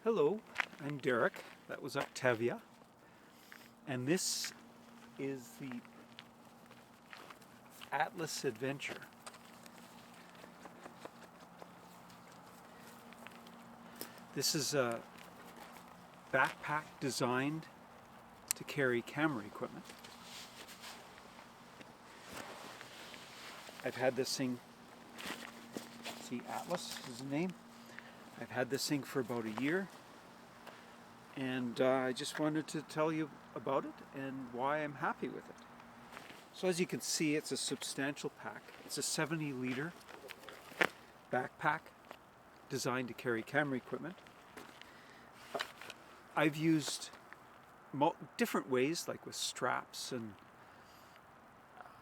Hello, I'm Derek. That was Octavia. And this is the Atlas Adventure. This is a backpack designed to carry camera equipment. I've had this thing, see, Atlas is the name. I've had this thing for about a year, and I just wanted to tell you about it and why I'm happy with it. So as you can see, it's a substantial pack. It's a 70-liter backpack designed to carry camera equipment. I've used different ways, like with straps and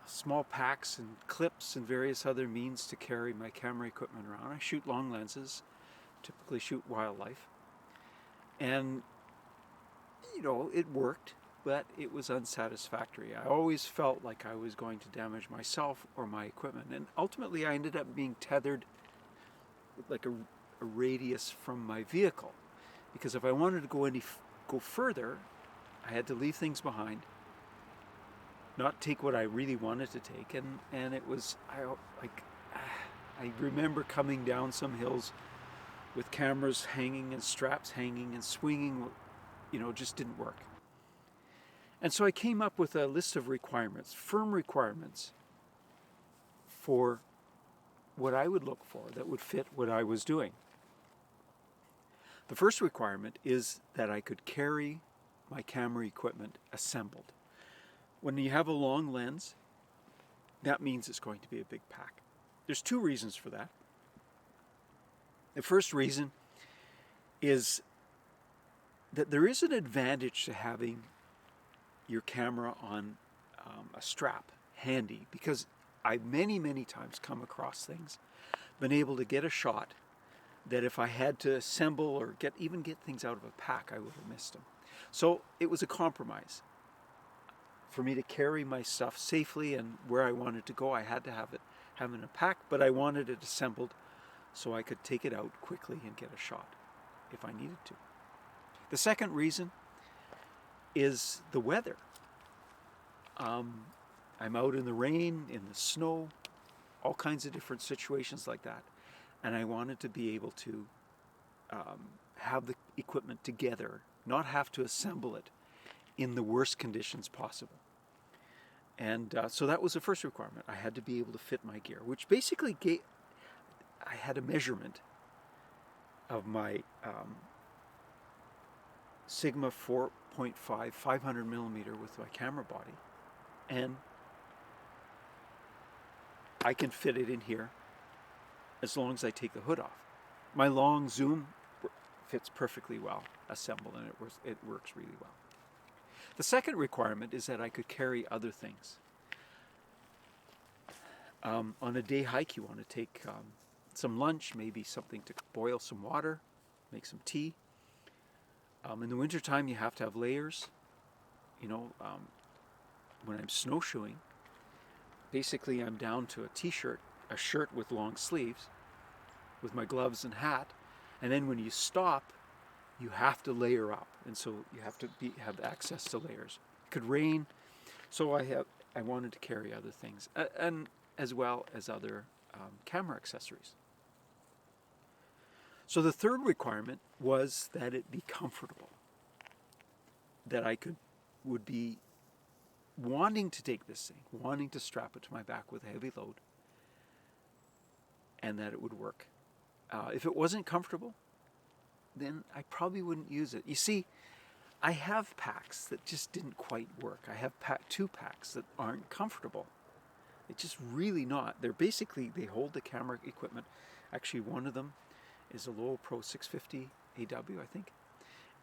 small packs and clips and various other means to carry my camera equipment around. I shoot long lenses, typically shoot wildlife, and it worked, but it was unsatisfactory. I always felt like I was going to damage myself or my equipment, and ultimately I ended up being tethered like a radius from my vehicle, because if I wanted to go further, I had to leave things behind, not take what I really wanted to take, and it was I remember coming down some hills with cameras hanging and straps hanging and swinging, just didn't work. And so I came up with a list of requirements, firm requirements for what I would look for that would fit what I was doing. The first requirement is that I could carry my camera equipment assembled. When you have a long lens, that means it's going to be a big pack. There's two reasons for that. The first reason is that there is an advantage to having your camera on a strap handy, because I've many times come across things, been able to get a shot that if I had to assemble or get things out of a pack, I would have missed them. So it was a compromise. For me to carry my stuff safely and where I wanted to go, I had to have it in a pack, but I wanted it assembled so I could take it out quickly and get a shot if I needed to. The second reason is the weather. I'm out in the rain, in the snow, all kinds of different situations like that, and I wanted to be able to have the equipment together, not have to assemble it in the worst conditions possible. And so that was the first requirement. I had to be able to fit my gear, which basically I had a measurement of my Sigma 4.5 500 millimeter with my camera body, and I can fit it in here as long as I take the hood off. My long zoom fits perfectly well assembled, and it works really well. The second requirement is that I could carry other things. On a day hike, you want to take some lunch, maybe something to boil some water, make some tea. In the wintertime, you have to have layers. When I'm snowshoeing, basically I'm down to a t-shirt, a shirt with long sleeves, with my gloves and hat, and then when you stop, you have to layer up, and so you have to have access to layers. It could rain, so I wanted to carry other things, and as well as other camera accessories. So the third requirement was that it be comfortable, that I would be wanting to take this thing, wanting to strap it to my back with a heavy load, and that it would work. If it wasn't comfortable, then I probably wouldn't use it. You see, I have packs that just didn't quite work. I have two packs that aren't comfortable. It's just really not. They hold the camera equipment. Actually, one of them is a Lowell Pro 650 AW, I think,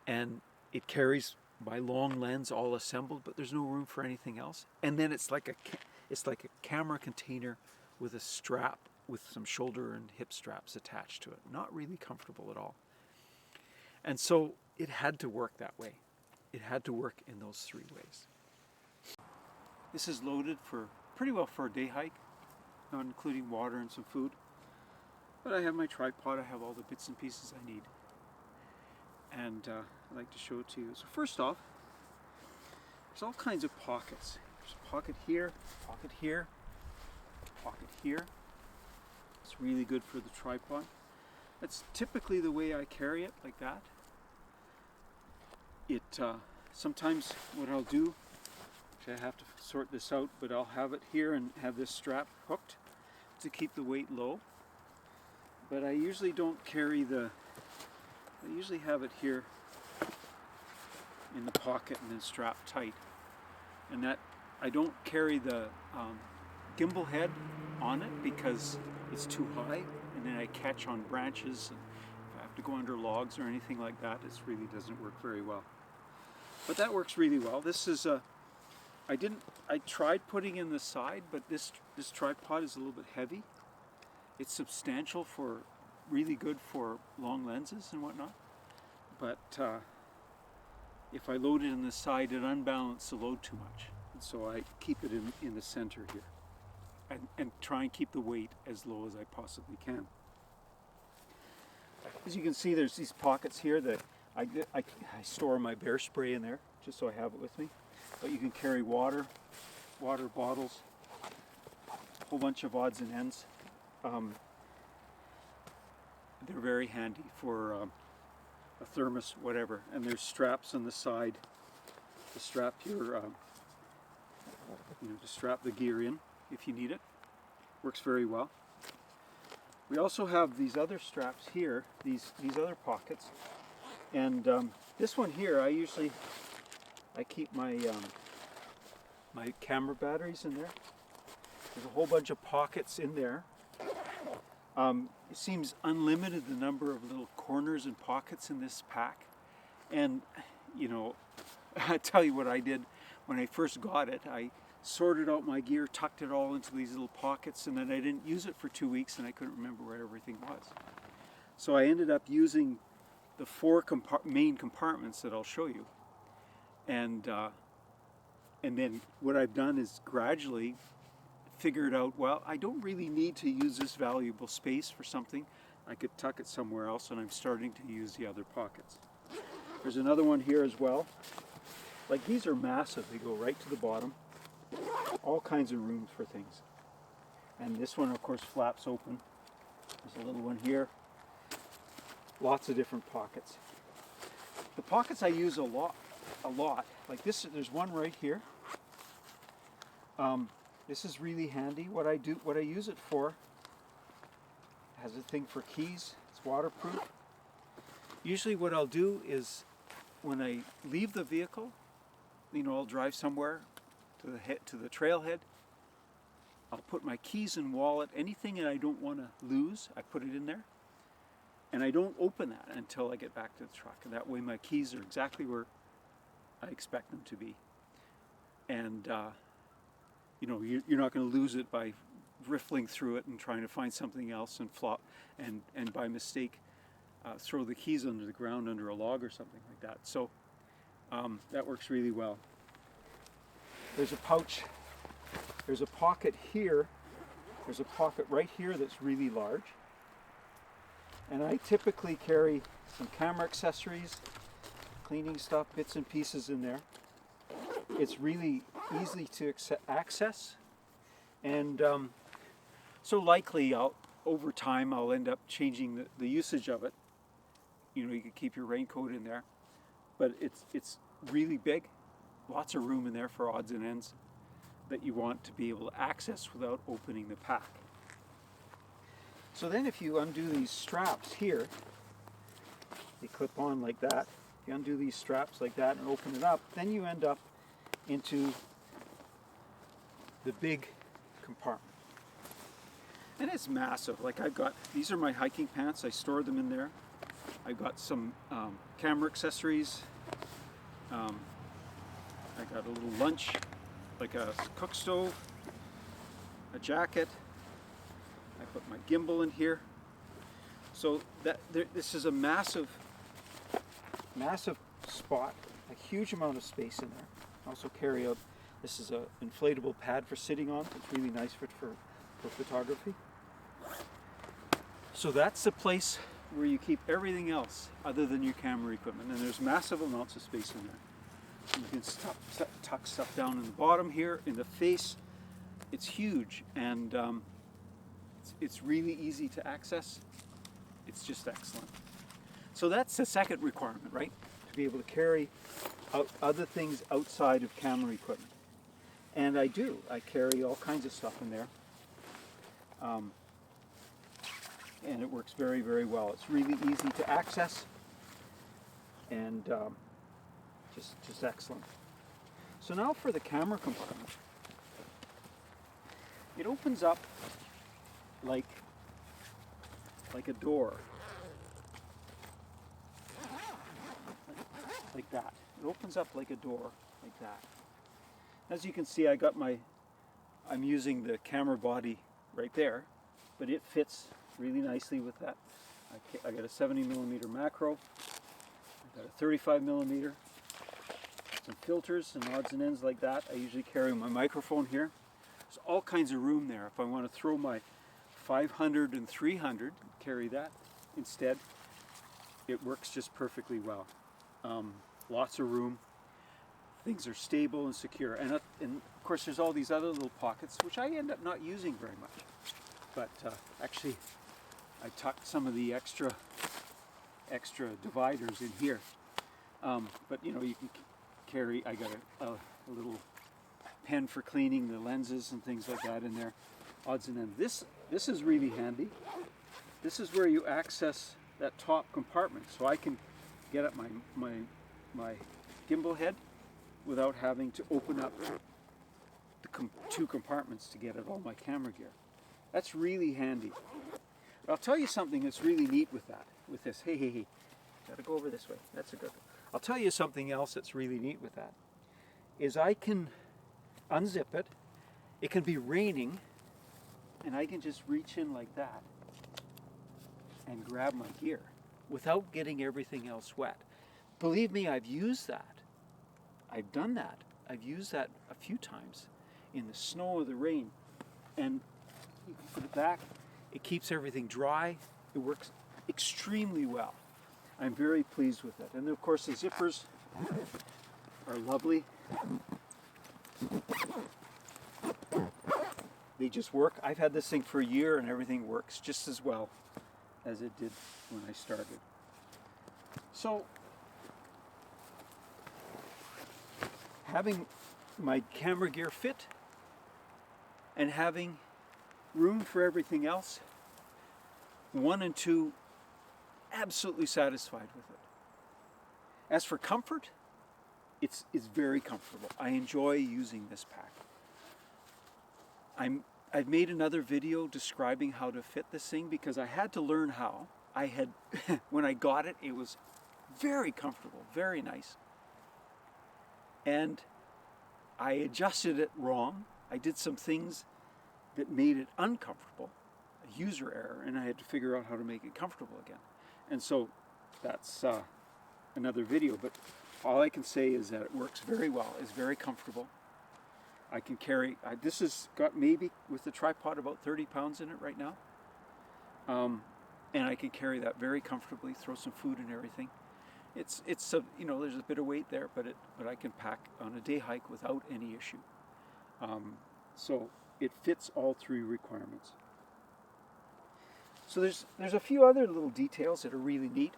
and it carries my long lens all assembled, but there's no room for anything else. And then it's like a camera container with a strap with some shoulder and hip straps attached to it. Not really comfortable at all. And so it had to work that way. It had to work in those three ways. This is loaded pretty well for a day hike, not including water and some food. But I have my tripod, I have all the bits and pieces I need. and I'd like to show it to you. So first off, there's all kinds of pockets. There's a pocket here, pocket here, pocket here. It's really good for the tripod. That's typically the way I carry it, like that. It sometimes what I'll do, actually I have to sort this out, but I'll have it here and have this strap hooked to keep the weight low. But I usually don't carry I usually have it here in the pocket and then strapped tight. And that I don't carry the gimbal head on it because it's too high, and then I catch on branches, and if I have to go under logs or anything like that, it really doesn't work very well. But that works really well. This is I tried putting in the side, but this tripod is a little bit heavy. It's substantial for, really good for long lenses and whatnot. But if I load it in the side, it unbalances the load too much. And so I keep it in the center here. And try and keep the weight as low as I possibly can. As you can see, there's these pockets here that I store my bear spray in there, just so I have it with me. But you can carry water bottles, a whole bunch of odds and ends. They're very handy for a thermos, whatever. And there's straps on the side to strap your, to strap the gear in if you need it. Works very well. We also have these other straps here, these other pockets, and this one here I keep my my camera batteries in there. There's a whole bunch of pockets in there. It seems unlimited the number of little corners and pockets in this pack, and I tell you what I did when I first got it. I sorted out my gear, tucked it all into these little pockets, and then I didn't use it for 2 weeks and I couldn't remember where everything was. So I ended up using the 4 main compartments that I'll show you. And then what I've done is gradually figured out, well, I don't really need to use this valuable space for something. I could tuck it somewhere else, and I'm starting to use the other pockets. There's another one here as well. Like, these are massive. They go right to the bottom. All kinds of rooms for things. And this one, of course, flaps open. There's a little one here. Lots of different pockets. The pockets I use a lot. Like this, there's one right here. This is really handy. What I use it for, has a thing for keys. It's waterproof. Usually what I'll do is, when I leave the vehicle, I'll drive somewhere to the trailhead. I'll put my keys and wallet, anything that I don't want to lose, I put it in there. And I don't open that until I get back to the truck. And that way my keys are exactly where I expect them to be. And you're not going to lose it by riffling through it and trying to find something else and flop and by mistake throw the keys under the ground under a log or something like that. So that works really well. There's a pouch, there's a pocket here, there's a pocket right here that's really large. And I typically carry some camera accessories, cleaning stuff, bits and pieces in there. It's really easy to access, and so likely over time I'll end up changing the usage of it. You can keep your raincoat in there, but it's really big. Lots of room in there for odds and ends that you want to be able to access without opening the pack. So then if you undo these straps here, they clip on like that. If you undo these straps like that and open it up, then you end up into the big compartment. And it's massive. Like, these are my hiking pants. I store them in there. I've got some camera accessories. I got a little lunch, like a cook stove, a jacket. I put my gimbal in here. So this is a massive spot, a huge amount of space in there. I also carry out, this is an inflatable pad for sitting on. It's really nice for photography. So that's the place where you keep everything else other than your camera equipment, and there's massive amounts of space in there. You can tuck stuff down in the bottom here, in the face. It's huge, and it's really easy to access. It's just excellent. So that's the second requirement, right? To be able to carry out other things outside of camera equipment. And I do. I carry all kinds of stuff in there. And it works very, very well. It's really easy to access, and just excellent. So now for the camera compartment. It opens up like a door. Like that. It opens up like a door, like that. As you can see, I'm using the camera body right there, but it fits really nicely with that. I got a 70mm macro, I got a 35mm, some filters and odds and ends like that. I usually carry my microphone here. There's all kinds of room there. If I want to throw my 500 and 300, carry that instead. It works just perfectly well. Lots of room. Things are stable and secure. And of course there's all these other little pockets, which I end up not using very much. But actually, I tucked some of the extra dividers in here. But you know, you can carry, I got a little pen for cleaning the lenses and things like that in there. Odds and ends. This is really handy. This is where you access that top compartment, so I can get at my gimbal head without having to open up the two compartments to get at all my camera gear. That's really handy. But I'll tell you something that's really neat with this. Hey. Gotta go over this way. That's a good one. I'll tell you something else that's really neat with that. Is I can unzip it. It can be raining, and I can just reach in like that and grab my gear without getting everything else wet. Believe me, I've used that. I've done that. I've used that a few times in the snow or the rain. And you can put it back. It keeps everything dry. It works extremely well. I'm very pleased with it. And of course the zippers are lovely. They just work. I've had this thing for a year and everything works just as well as it did when I started. So, having my camera gear fit and having room for everything else, 1 and 2, absolutely satisfied with it. As for comfort, it's very comfortable. I enjoy using this pack. I've made another video describing how to fit this thing because I had to learn how. When I got it, it was very comfortable, very nice. And I adjusted it wrong. I did some things that made it uncomfortable, a user error, and I had to figure out how to make it comfortable again. And so that's another video, but all I can say is that it works very well. It's very comfortable. I can carry, this has got maybe with the tripod about 30 pounds in it right now. And I can carry that very comfortably, throw some food and everything. It's you know, there's a bit of weight there, but I can pack on a day hike without any issue. So it fits all 3 requirements. So there's a few other little details that are really neat.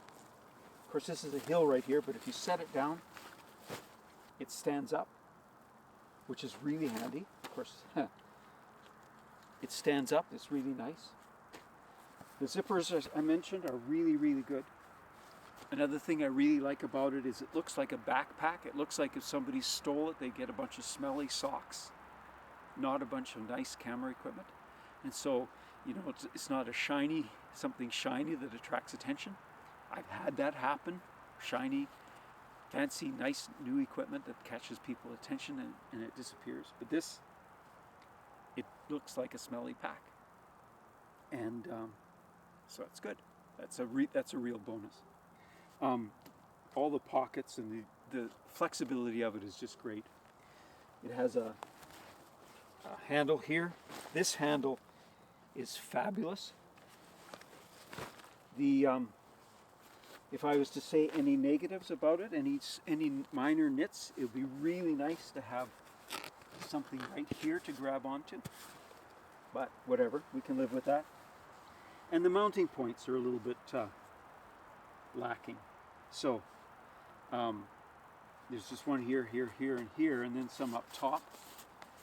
Of course, this is a hill right here, but if you set it down, it stands up, which is really handy. Of course, it stands up. It's really nice. The zippers, as I mentioned, are really, really good. Another thing I really like about it is it looks like a backpack. It looks like if somebody stole it, they get a bunch of smelly socks, not a bunch of nice camera equipment. And so, you know, it's not something shiny that attracts attention. I've had that happen. Shiny, fancy, nice new equipment that catches people's attention and it disappears. But this, it looks like a smelly pack. And so it's good. That's a real bonus. All the pockets and the flexibility of it is just great. It has a handle here. This handle is fabulous. The If I was to say any negatives about it, any minor nits, it would be really nice to have something right here to grab onto. But whatever, we can live with that. And the mounting points are a little bit lacking. So there's just one here, here, here, and here, and then some up top.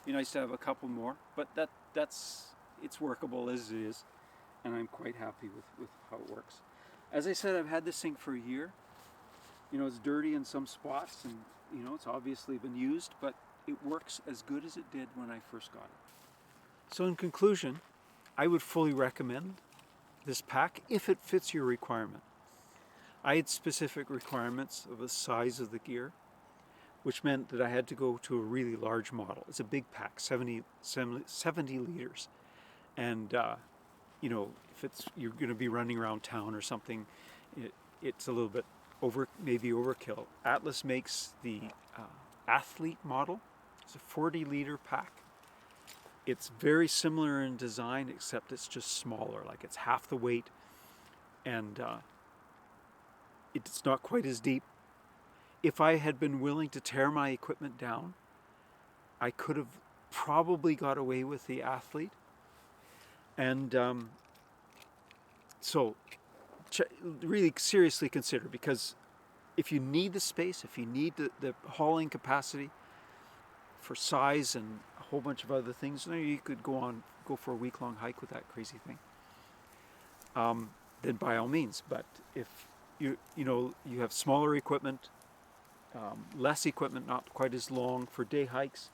Be nice to have a couple more, but it's workable as it is, and I'm quite happy with how it works. As I said, I've had this thing for a year. You know, it's dirty in some spots, and you know, it's obviously been used, but it works as good as it did when I first got it. So in conclusion, I would fully recommend this pack if it fits your requirement. I had specific requirements of the size of the gear, which meant that I had to go to a really large model. It's a big pack, 70 liters. And, you know, if you're going to be running around town or something, it's a little bit maybe overkill. Atlas makes the Athlete model. It's a 40-liter pack. It's very similar in design, except it's just smaller, like it's half the weight, and it's not quite as deep. If I had been willing to tear my equipment down, I could have probably got away with the Athlete. And so really seriously consider, because if you need the space, if you need the hauling capacity for size and a whole bunch of other things, you could go for a week-long hike with that crazy thing. Then by all means. But if you have smaller equipment, less equipment, not quite as long for day hikes,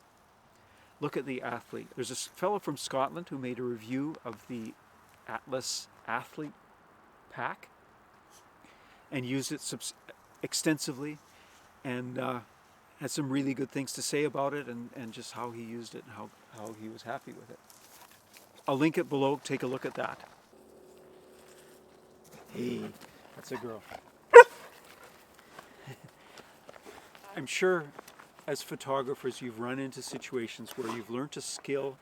look at the Athlete. There's a fellow from Scotland who made a review of the Atlas Athlete pack and used it extensively, and had some really good things to say about it, and just how he used it and how he was happy with it. I'll link it below. Take a look at that. Hey, that's a girl. I'm sure as photographers you've run into situations where you've learned a skill,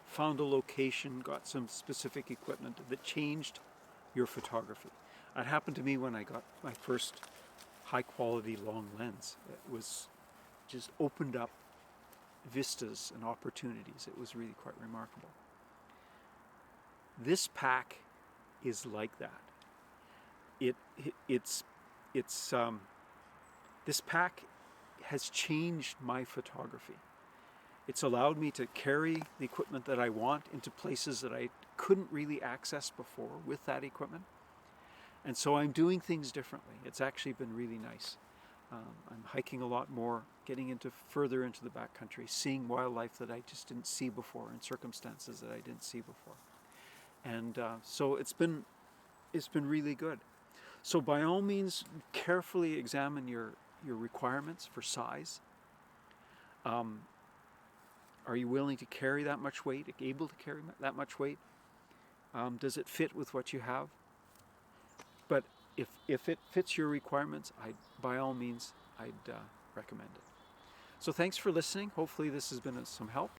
found a location, got some specific equipment that changed your photography. That happened to me when I got my first high quality long lens. It was just opened up vistas and opportunities. It was really quite remarkable. This pack is like that. This pack has changed my photography. It's allowed me to carry the equipment that I want into places that I couldn't really access before with that equipment. And so I'm doing things differently. It's actually been really nice. I'm hiking a lot more, getting further into the backcountry, seeing wildlife that I just didn't see before, in circumstances that I didn't see before. And so it's been really good. So by all means, carefully examine your requirements for size. Are you willing to carry that much weight, able to carry that much weight? Does it fit with what you have? But if it fits your requirements, by all means, I'd recommend it. So thanks for listening. Hopefully this has been some help.